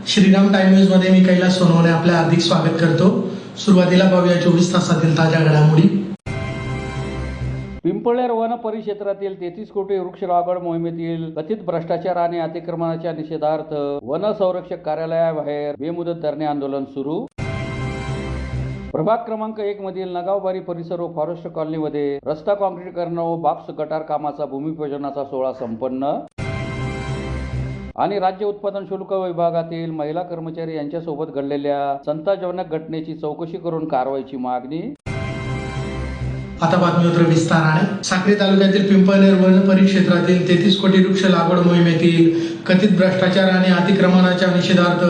Shriram time news मध्ये मी कैलास सोनवणे आपले हार्दिक स्वागत करतो। सुरुवातीला पाहूया 24 तासातील ताज्या घडामोडी। पिंपळनेर वन परिक्षेत्रातील 33 कोटी वृक्ष लागवड मोहिमेतील कथित भ्रष्टाचार आणि अतिक्रमणाच्या निषेधार्थ वन संरक्षक कार्यालयाबाहेर बेमुदत धरणे आंदोलन सुरू। प्रभाग क्रमांक 1 मधील नगावबारी परिसर व फॉरेस्ट कॉलनीमध्ये रस्ता काँक्रीटीकरण व बॉक्स गटार कामाचा भूमिपूजनाचा सोहळा संपन्न। आणि राज्य उत्पादन शुल्क विभागातील महिला कर्मचारी यांच्यासोबत घडलेल्या संतापजनक घटनेची चौकशी करून कारवाईची मागणी। आता बातमीपत्र विस्ताराने। साक्री तालुक्यातील पिंपळनेर वन परिक्षेत्रातील 33 कोटी वृक्ष लागवड मोहिमेतील कथित भ्रष्टाचार आणि अतिक्रमणाच्या निषेधार्थ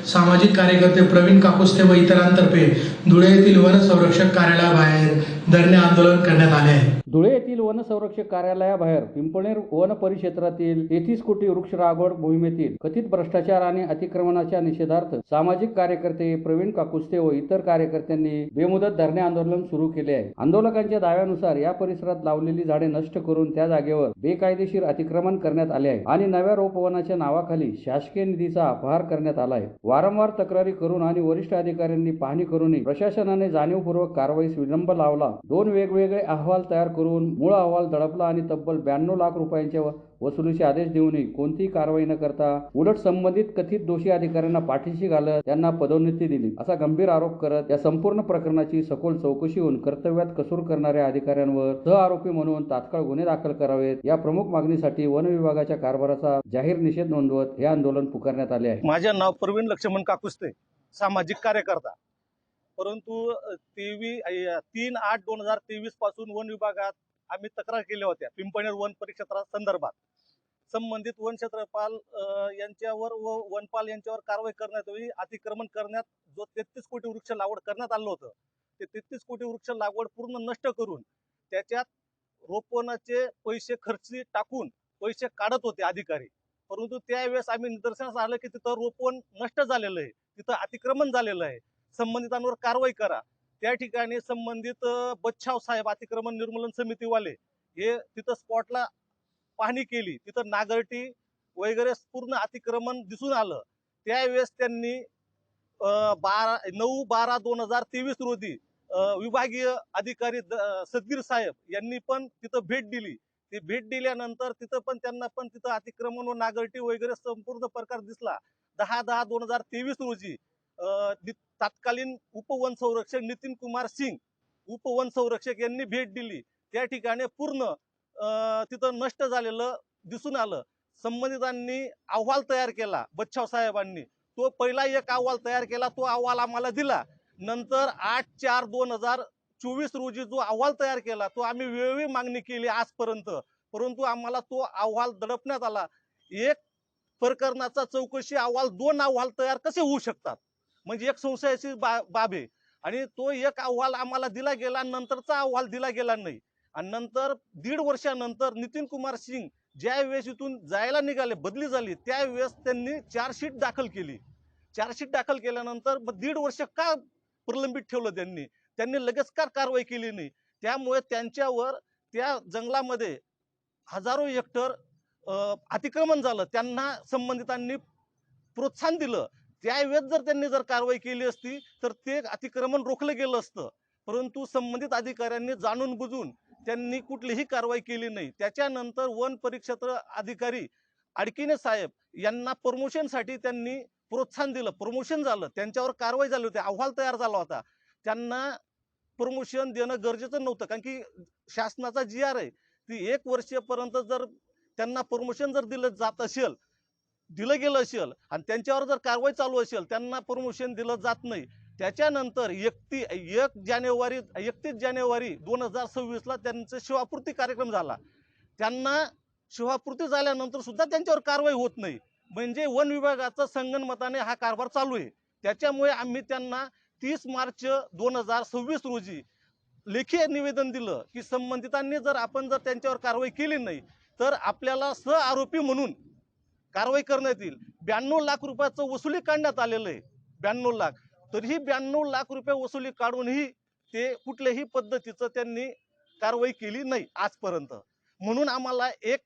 सामाजिक कार्यकर्ते प्रवीण काकुस्ते व इतरांतर्फे धुळे येथील वन संरक्षक कार्यालयाबाहेर धरणे आंदोलन करण्यात आले आहे। धुळे येथील वन संरक्षक कार्यालयाबाहेर पिंपळनेर वन परिक्षेत्रातील 33 कोटी वृक्ष लागवड मोहिमेतील कथित भ्रष्टाचार आणि अतिक्रमणाच्या निषेधार्थ सामाजिक कार्यकर्ते प्रवीण काकुस्ते व इतर कार्यकर्त्यांनी बेमुदत धरणे आंदोलन सुरू केले आहे। आंदोलकांच्या दाव्यानुसार या परिसरात लावलेली झाडे नष्ट करून त्या जागेवर बेकायदेशीर अतिक्रमण करण्यात आले आहे आणि नव्या रोपवनाच्या नावाखाली शासकीय निधीचा अपहार करण्यात आला आहे। वारंवार तक्रारी करून आणि वरिष्ठ अधिकाऱ्यांनी पाहणी करूनही प्रशासनाने जाणीवपूर्वक कारवाईस विलंब लावला। 2 वेगवेगळे अहवाल तयार करून मूळ अहवाल दडपला आणि तब्बल 92 लाख रुपयांचे वसुलीचे आदेश देऊनही कोणतीही कारवाई न करता उलट संबंधित कथित दोषी अधिकाऱ्यांना पाठीशी घालत त्यांना पदोन्नती दिली असा गंभीर आरोप करत या संपूर्ण प्रकरणाची सखोल चौकशी होऊन कर्तव्यात कसूर करणाऱ्या अधिकाऱ्यांवर सहआरोपी म्हणून तात्काळ गुन्हे दाखल करावेत या प्रमुख मागणीसाठी वन विभागाच्या कारभाराचा जाहीर निषेध नोंदवत हे आंदोलन पुकारण्यात आले आहे। माझे नाव प्रवीण लक्ष्मण काकुस्ते, सामाजिक कार्यकर्ता। परंतु 3/8/2023 पासून वन विभागात आम्ही तक्रार केल्या होत्या पिंपळनेर वन परिक्षेत्रा संदर्भात। संबंधित वन क्षेत्रपाल यांच्यावर व वनपाल यांच्यावर कारवाई करण्यात यावी। अतिक्रमण करण्यात जो 33 कोटी वृक्ष लागवड करण्यात आलं होतं ते 33 कोटी वृक्ष लागवड पूर्ण नष्ट करून त्याच्यात रोपवनाचे पैसे खर्ची टाकून पैसे काढत होते अधिकारी। परंतु त्यावेळेस आम्ही निदर्शनास आलं की तिथं रोपवन नष्ट झालेलं आहे, तिथं अतिक्रमण झालेलं आहे, संबंधितांवर कारवाई करा। त्या ठिकाणी संबंधित बच्छाव साहेब अतिक्रमण निर्मूलन समितीवाले हे तिथं स्पॉटला पाहणी केली, तिथं नागरटी वगैरे पूर्ण अतिक्रमण दिसून आलं। त्यावेळेस त्यांनी 9/12/2023 रोजी विभागीय अधिकारी सदगीर साहेब यांनी पण तिथं भेट दिली। ती भेट दिल्यानंतर तिथं पण त्यांना पण तिथं अतिक्रमण व नागरटी वगैरे संपूर्ण प्रकार दिसला। 10/10/2023 रोजी तत्कालीन उपवन संरक्षक नितीन कुमार सिंग उपवन संरक्षक यांनी भेट दिली। त्या ठिकाणी पूर्ण तिथं नष्ट झालेलं दिसून आलं। संबंधितांनी अहवाल तयार केला, बच्छाव साहेबांनी तो पहिला एक अहवाल तयार केला, तो अहवाल आम्हाला दिला। नंतर 8/4/2024 रोजी जो अहवाल तयार केला तो आम्ही वेळोवेळी मागणी केली आजपर्यंत, परंतु आम्हाला तो अहवाल दडपण्यात आला। एक प्रकरणाचा चौकशी अहवाल 2 अहवाल तयार कसे होऊ शकतात, म्हणजे एक संशयाची बाब आहे। आणि तो एक अहवाल आम्हाला दिला गेला, नंतरचा अहवाल दिला गेला नाही। आणि नंतर 1.5 वर्षानंतर नितीन कुमार सिंग ज्या वेळेस इथून जायला निघाले, बदली झाली, त्यावेळेस त्यांनी चार्जशीट दाखल केली। चार्जशीट दाखल केल्यानंतर 1.5 वर्ष का प्रलंबित ठेवलं त्यांनी लगेच का कारवाई केली नाही। त्यामुळे त्यांच्यावर त्या जंगलामध्ये हजारो हेक्टर अतिक्रमण झालं, त्यांना संबंधितांनी प्रोत्साहन दिलं। त्यावेळेस जर त्यांनी कारवाई केली असती तर ते अतिक्रमण रोखलं गेलं असतं, परंतु संबंधित अधिकाऱ्यांनी जाणून बुजून त्यांनी कुठलीही कारवाई केली नाही। त्याच्यानंतर वन परिक्षेत्र अधिकारी अडकिने साहेब यांना प्रमोशनसाठी त्यांनी प्रोत्साहन दिलं, प्रमोशन झालं, त्यांच्यावर कारवाई झाली होती, अहवाल तयार झाला होता। त्यांना प्रमोशन देणं गरजेचं नव्हतं, कारण की शासनाचा GR आहे ती 1 वर्षापर्यंत जर त्यांना प्रमोशन जर दिलं गेलं असेल आणि त्यांच्यावर जर कारवाई चालू असेल त्यांना प्रमोशन दिलं जात नाही। त्याच्यानंतर 31 जानेवारी 2026 ला त्यांचा शिवापूर्ती कार्यक्रम झाला। त्यांना शिवापूर्ती झाल्यानंतर सुद्धा त्यांच्यावर कारवाई होत नाही, म्हणजे वन विभागाचा संगनमताने हा कारभार चालू आहे। त्याच्यामुळे आम्ही त्यांना 30 मार्च 2026 रोजी लेखी निवेदन दिलं की संबंधितांनी आपण जर त्यांच्यावर कारवाई केली नाही तर आपल्याला सहआरोपी म्हणून कारवाई करण्यात येईल। 92 लाख रुपयाचं वसुली काढण्यात आलेलं आहे, 92 लाख। तरीही 92 लाख रुपये वसुली काढूनही ते कुठल्याही पद्धतीचं त्यांनी कारवाई केली नाही आजपर्यंत। म्हणून आम्हाला 1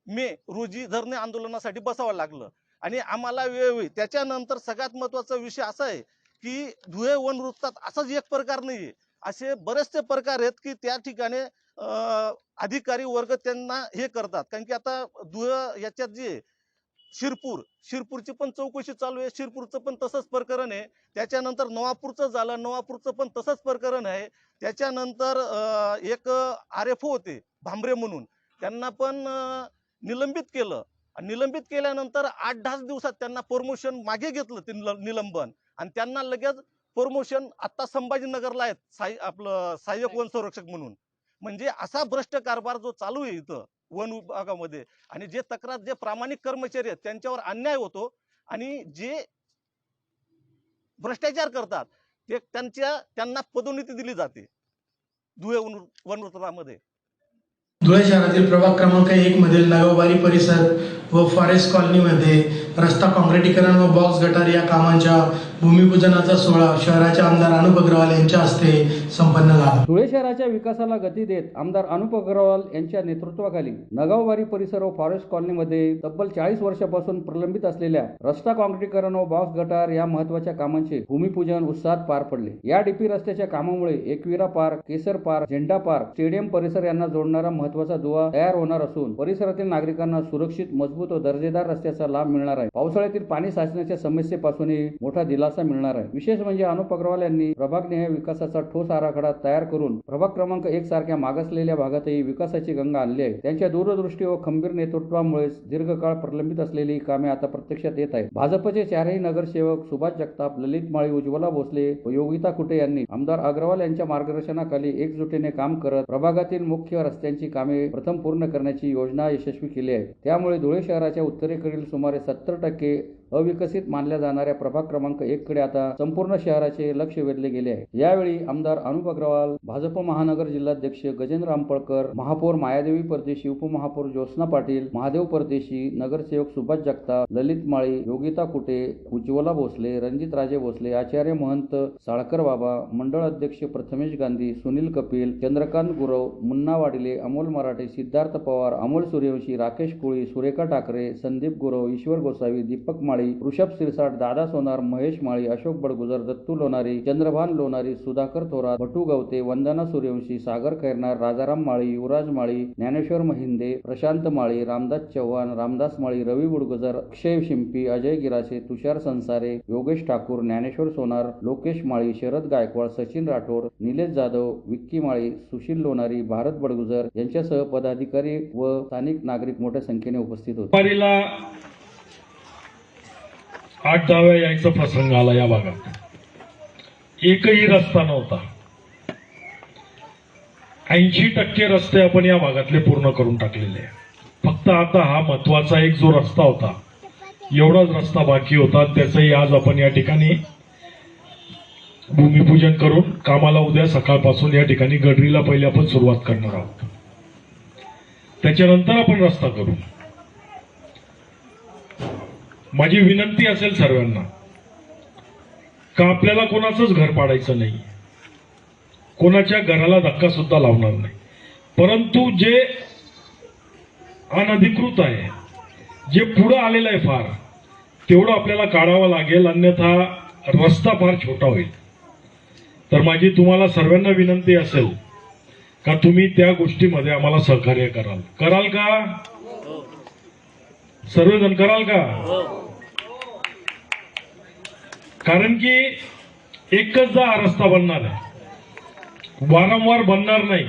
मे रोजी धरणे आंदोलनासाठी बसावं लागलं। आणि आम्हाला वेळोवेळी त्याच्यानंतर सगळ्यात महत्वाचा विषय असा आहे की धुळे वन वृत्तात असाच एक प्रकार नाहीये, असे बरेचसे प्रकार आहेत की त्या ठिकाणी अधिकारी वर्ग त्यांना हे करतात. कारण की आता धुळे याच्यात जे शिरपूरची पण चौकशी चालू आहे, शिरपूरचं पण तसंच प्रकरण आहे. त्याच्यानंतर नवापूरचं झालं, नवापूरचं पण तसंच प्रकरण आहे. त्याच्यानंतर एक RFO होते भांबरे म्हणून, त्यांना पण निलंबित केलं. आणि निलंबित केल्यानंतर 8-10 दिवसात त्यांना प्रमोशन मागे घेतलं ते निलंबन, आणि त्यांना लगेच प्रमोशन आता संभाजीनगरला आहेत आपलं सहाय्यक वन संरक्षक म्हणून. म्हणजे असा भ्रष्ट कारभार जो चालू आहे इथं वन विभागामध्ये, आणि जे प्रामाणिक कर्मचारी आहेत त्यांच्यावर अन्याय होतो, आणि जे भ्रष्टाचार करतात ते त्यांना पदोन्नती दिली जाते धुळे वन वृत्तामध्ये. धुळे शहरातील प्रभाग क्रमांक 1 मधील नगावबारी परिसर व फॉरेस्ट कॉलनीमध्ये रस्ता काँक्रिटीकरण व बॉक्स गटार या कामांच्या भूमिपूजनाचा सोहळा शहराचे आमदार अनुप अग्रवाल यांच्या हस्ते संपन्न झाला. धुळे शहराच्या विकासाला गती देत आमदार अनुप अग्रवाल यांच्या नेतृत्वाखाली नगावबारी परिसर व फॉरेस्ट कॉलनीमध्ये तब्बल 40 वर्षापासून प्रलंबित असलेल्या रस्ता काँक्रिटीकरण व बॉक्स गटार या महत्वाच्या कामांचे भूमिपूजन उत्साहात पार पडले. या डीपी रस्त्याच्या कामामुळे एकविरा पार्क, केसर पार्क, झेंडा पार्क, स्टेडियम परिसर यांना जोडणारा महत्वाचा दुवा तयार होणार असून परिसरातील नागरिकांना सुरक्षित, मजबूत व दर्जेदार रस्त्याचा लाभ मिळणार आहे. पावसाळ्यातील पाणी साचण्याच्या समस्येपासूनही मोठा दिलासा मिळणार आहे. विशेष म्हणजे अनुप अग्रवाल यांनी प्रभागनिहाय विकासाचा ठोस आराखडा तयार करून प्रभाग क्रमांक 1 सारख्या मागासलेल्या भागातही विकासाची गंगा आणली आहे. त्यांच्या दूरदृष्टी व खंबीर नेतृत्वामुळे दीर्घकाळ प्रलंबित असलेली कामे आता प्रत्यक्षात येत आहेत. भाजपचे 4ही नगरसेवक सुभाष जगताप, ललित माळी, उज्ज्वला भोसले व योगिता कुटे यांनी आमदार अग्रवाल यांच्या मार्गदर्शनाखाली एकजुटीने काम करत प्रभागातील मुख्य रस्त्यांची कामे प्रथम पूर्ण करण्याची योजना यशस्वी केली आहे. त्यामुळे धुळे शहराच्या उत्तरेकडील सुमारे 70% अविकसित मानल्या जाणाऱ्या प्रभाग क्रमांक 1 कडे आता संपूर्ण शहराचे लक्ष वेधले गेले आहे. यावेळी आमदार अनुप अग्रवाल, भाजप महानगर जिल्हाध्यक्ष गजेंद्र आंबळकर, महापौर मायादेवी परदेशी, उपमहापौर ज्योत्स्ना पाटील, महादेव परदेशी, नगरसेवक सुभाष जगताप, ललित माळी, योगिता कुटे, उज्ज्वला भोसले, रणजित राजे भोसले, आचार्य महंत साळकर बाबा, मंडळ अध्यक्ष प्रथमेश गांधी, सुनील कपिल, चंद्रकांत गुरव, मुन्ना वाडिले, अमोल मराठे, सिद्धार्थ पवार, अमोल सूर्यवंशी, राकेश कोळी, सुरेखा ठाकरे, संदीप गुरव, ईश्वर गोसावी, दीपक माळी, ऋषभ सिरसाट, दादा सोनार, महेश माळी, अशोक बडगुजर, दत्तू लोणारी, चंद्रभान लोणारी, सुधाकर थोरात, भटू गवते, वंदना सूर्यवंशी, सागर खैरनार, राजाराम माळी, युवराज माळी, ज्ञानेश्वर महिंदे, प्रशांत माळी, रामदास चव्हाण, रामदास माळी, रवी बुडगुजर, अक्षय शिंपी, अजय गिरासे, तुषार संसारे, योगेश ठाकूर, ज्ञानेश्वर सोनार, लोकेश माळी, शरद गायकवाड, सचिन राठोड, निलेश जाधव, विक्की माळी, सुशील लोणारी, भारत बडगुजर यांच्यासह पदाधिकारी व स्थानिक नागरिक मोठ्या संख्येने उपस्थित होते. 8-10 वेळा यायचा प्रसंग आला. या भागात एकही रस्ता नव्हता. 80% रस्ते आपण या भागातले पूर्ण करून टाकलेले आहे. फक्त आता हा महत्वाचा एक जो रस्ता होता, एवढाच रस्ता बाकी होता, त्याचंही आज आपण या ठिकाणी भूमिपूजन करून कामाला उद्या सकाळपासून या ठिकाणी गडरीला पहिले आपण सुरुवात करणार आहोत. त्याच्यानंतर आपण रस्ता करू. माझी विनंती असेल सर्वांना का आपल्याला कोणाचंच घर पाडायचं नाही, कोणाच्या घराला धक्का सुद्धा लावणार नाही, परंतु जे अनधिकृत आहे, जे पुढे आलेलं आहे फार, तेवढं आपल्याला काढावं लागेल, अन्यथा रस्ता फार छोटा होईल. तर माझी तुम्हाला सर्वांना विनंती असेल का तुम्ही त्या गोष्टीमध्ये आम्हाला सहकार्य कराल का? सर्वजण कराल का? कारण की एकचदा हा रस्ता बनणार आहे, वारंवार बनणार नाही.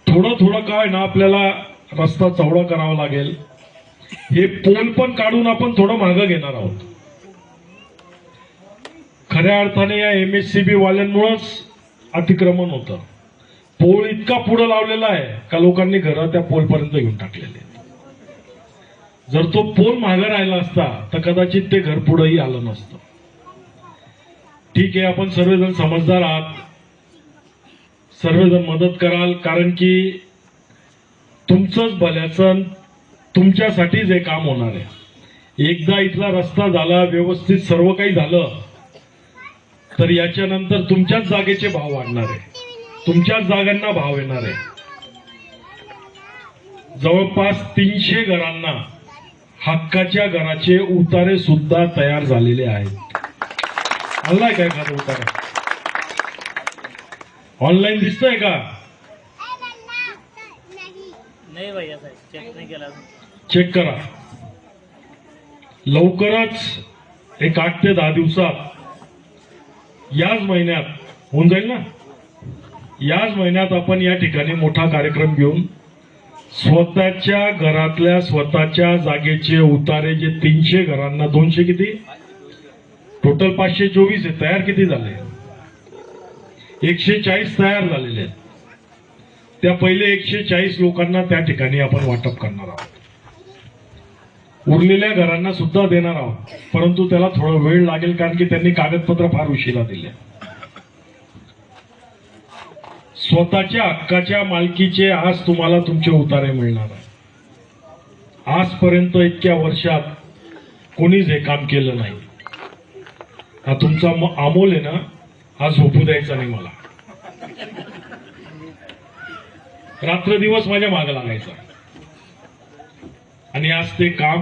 थोडं काय ना आपल्याला रस्ता चौडा करावा लागेल. हे पोल पण काढून आपण थोडं मागं घेणार आहोत. खऱ्या अर्थाने या MSCB वाल्यांमुळेच अतिक्रमण होतं. पोल इतका पुढे लावलेला आहे का लोकांनी घर त्या पोल पर्यंत घेऊन टाकलेले. जर तो पोल मागे राहिला असता तर कदाचित ते घर पुढेही आलं नसतं. ठीक आहे, आपण सर्वजण समजदार आहात, सर्वजण मदत कराल, कारण की तुमचंच भल्याचं तुमच्यासाठीच हे काम होणार आहे. एकदा इथला रस्ता झाला, व्यवस्थित सर्व काही झालं, तर याच्यानंतर तुमच्याच जागेचे भाव वाढणार आहे, तुमच्याच जागांना भाव येणार आहे. जवळपास 300 घरांना हक्काच्या घराचे उतारे सुद्धा तयार झालेले आहेत. आलाय काय एखादा उतारा? ऑनलाईन दिसतोय का? नहीं भैया साहेब, चेक नहीं केला. चेक करा. लवकरच एक 8 ते 10 दिवसात याच महिन्यात होऊन जाईल ना. याच महिन्यात आपण या ठिकाणी मोठा कार्यक्रम घेऊन स्वतःच्या घरातल्या स्वतःच्या जागेचे उतारे जे 300 घरांना 200 किती टोटल 524 आहे. तयार किती झाले? 140 तयार झालेले आहेत. त्या पहिले 140 लोकांना त्या ठिकाणी आपण वाटप करणार आहोत. उरलेल्या घरांना सुद्धा देणार आहोत, परंतु त्याला थोडा वेळ लागेल, कारण की त्यांनी कागदपत्र फार उशिरा दिले. स्वतःच्या हक्काच्या मालकीचे आज तुम्हाला तुमचे उतारे मिळणार आहे. आजपर्यंत इतक्या वर्षात कोणीच हे काम केलं नाही. हा तुमचा अमोल आहे ना, हा झोपू द्यायचा नाही मला. रात्र दिवस माझ्या मागे लागायचा आणि आज ते काम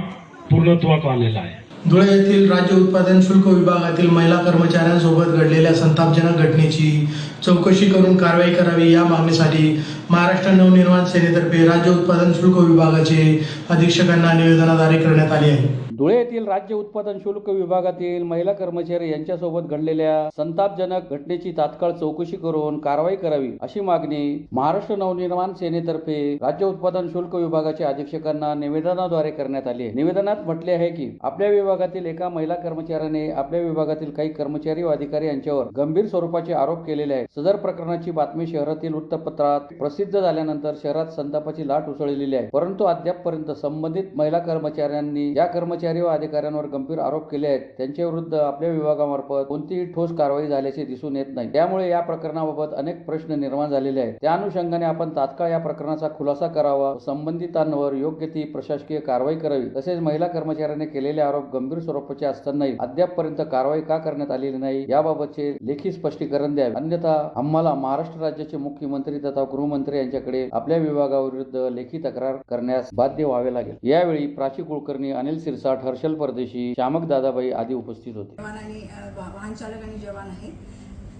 पूर्णत्वात आलेलं आहे. धुळे येथील राज्य उत्पादन शुल्क विभागातील महिला कर्मचाऱ्यांसोबत घडलेल्या संतापजनक घटनेची चौकशी करून कारवाई करावी या मागणीसाठी महाराष्ट्र नवनिर्माण सेनेतर्फे राज्य उत्पादन शुल्क विभागाचे अधीक्षकांना निवेदनाद्वारे करण्यात आले आहे. धुळे येथील राज्य उत्पादन शुल्क विभागातील महिला कर्मचारी यांच्यासोबत घडलेल्या संतापजनक घटनेची तात्काळ चौकशी करून कारवाई करावी अशी मागणी महाराष्ट्र नवनिर्माण सेनेतर्फे राज्य उत्पादन शुल्क विभागाच्या अधीक्षकांना निवेदनाद्वारे करण्यात आली आहे. निवेदनात म्हटले आहे की आपल्या विभागातील एका महिला कर्मचाऱ्याने आपल्या विभागातील काही कर्मचारी व अधिकारी यांच्यावर गंभीर स्वरूपाचे आरोप केलेले आहेत. सदर प्रकरणाची बातमी शहरातील वृत्तपत्रात प्रसिद्ध झाल्यानंतर शहरात संतापाची लाट उसळलेली आहे. परंतु अद्यापपर्यंत संबंधित महिला कर्मचाऱ्यांनी या कर्मचारी व अधिकाऱ्यांवर गंभीर आरोप केले आहेत. त्यांच्या विरुद्ध आपल्या विभागामार्फत कोणतीही ठोस कारवाई झाल्याचे दिसून येत नाही. त्यामुळे या प्रकरणाबाबत अनेक प्रश्न निर्माण झालेले आहेत. त्या अनुषंगाने आपण तात्काळ या प्रकरणाचा खुलासा करावा, संबंधितांवर योग्य ती प्रशासकीय कारवाई करावी. तसेच महिला कर्मचाऱ्यांनी केलेले आरोप गंभीर स्वरूपाचे असतानाही अद्यापपर्यंत कारवाई का करण्यात आलेली नाही याबाबतचे लेखी स्पष्टीकरण द्यावे. अन्यथा आम्हाला महाराष्ट्र राज्याचे मुख्यमंत्री तथा गृहमंत्री यांच्याकडे आपल्या विभागाविरुद्ध लेखी तक्रार करण्यास बाध्य व्हावे लागेल. यावेळी प्राची कुलकर्णी, अनिल सिरसाट, हर्षल परदेशी, श्यामक दादाबाई आदी उपस्थित होते. वाहन चालक आणि जवान आहेत,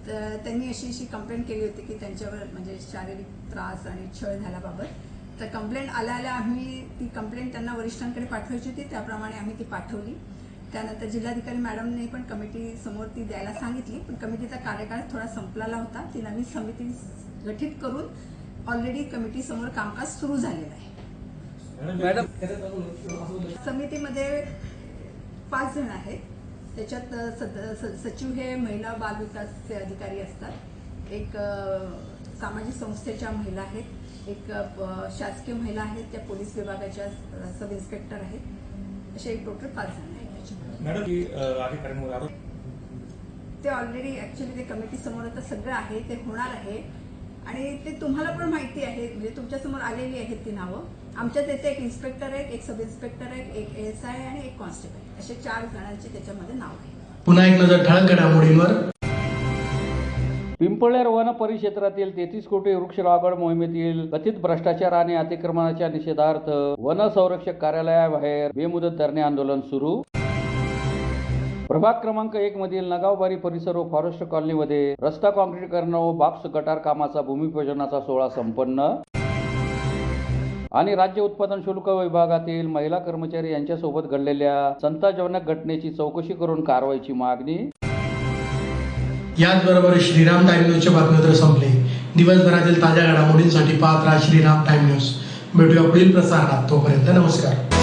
तर त्यांनी अशी कंप्लेंट केली होती की त्यांच्यावर म्हणजे शारीरिक त्रास आणि छळ झाल्याबाबत. तर कंप्लेंट आल्या आम्ही ती कंप्लेंट त्यांना वरिष्ठांकडे पाठवायची होती, त्याप्रमाणे आम्ही ती पाठवली. त्यानंतर जिल्हाधिकारी मॅडमने पण कमिटी समोर ती द्यायला सांगितली, पण कमिटीचा कार्यकाळ थोडा संपलेला होता. ती नवीन समिती गठीत करून ऑलरेडी कमिटी समोर कामकाज सुरू झालेलं आहे. समितीमध्ये 5 जण आहेत. त्याच्यात सचिव हे महिला बाल विकासचे अधिकारी असतात, एक सामाजिक संस्थेच्या महिला आहेत, एक शासकीय महिला आहेत, त्या पोलीस विभागाच्या सब इन्स्पेक्टर आहेत. असे एक टोटल 5 जण आहेत. ते ऑलरेडी ऍक्च्युली ते कमिटी समोर आता सगळं आहे, ते होणार आहे आणि ते तुम्हाला पण माहिती आहे. म्हणजे तुमच्यासमोर आलेली आहेत ती नावं. आमच्यात येथे एक इन्स्पेक्टर आहे, एक सब इन्स्पेक्टर आहे, एक ASI आणि एक कॉन्स्टेबल, असे 4 जणांची त्याच्यामध्ये नाव आहे. पुन्हा एक नजर ठळक घडामोडींवर. पिंपळनेर वन परिक्षेत्रातील 33 कोटी वृक्ष लागवड मोहिमेतील कथित भ्रष्टाचार आणि अतिक्रमणाच्या निषेधार्थ वन संरक्षक कार्यालयाबाहेर बेमुदत धरणे आंदोलन सुरू. प्रभाग क्रमांक 1 मधील नगावबारी परिसर व फॉरेस्ट कॉलनीमध्ये रस्ता काँक्रीटीकरण व बाक्स गटार कामाचा भूमिपूजनाचा सोहळा संपन्न. आणि राज्य उत्पादन शुल्क विभागातील महिला कर्मचारी यांच्यासोबत घडलेल्या संतापजनक घटनेची चौकशी करून कारवाईची मागणी. याचबरोबर श्रीराम टाइम न्यूजचे बातमीपत्र संपले. दिवसभरातील ताज्या घडामोडींसाठी पाहत राहा श्रीराम टाइम न्यूज. भेटूया पुढील प्रसारणात. तोपर्यंत नमस्कार.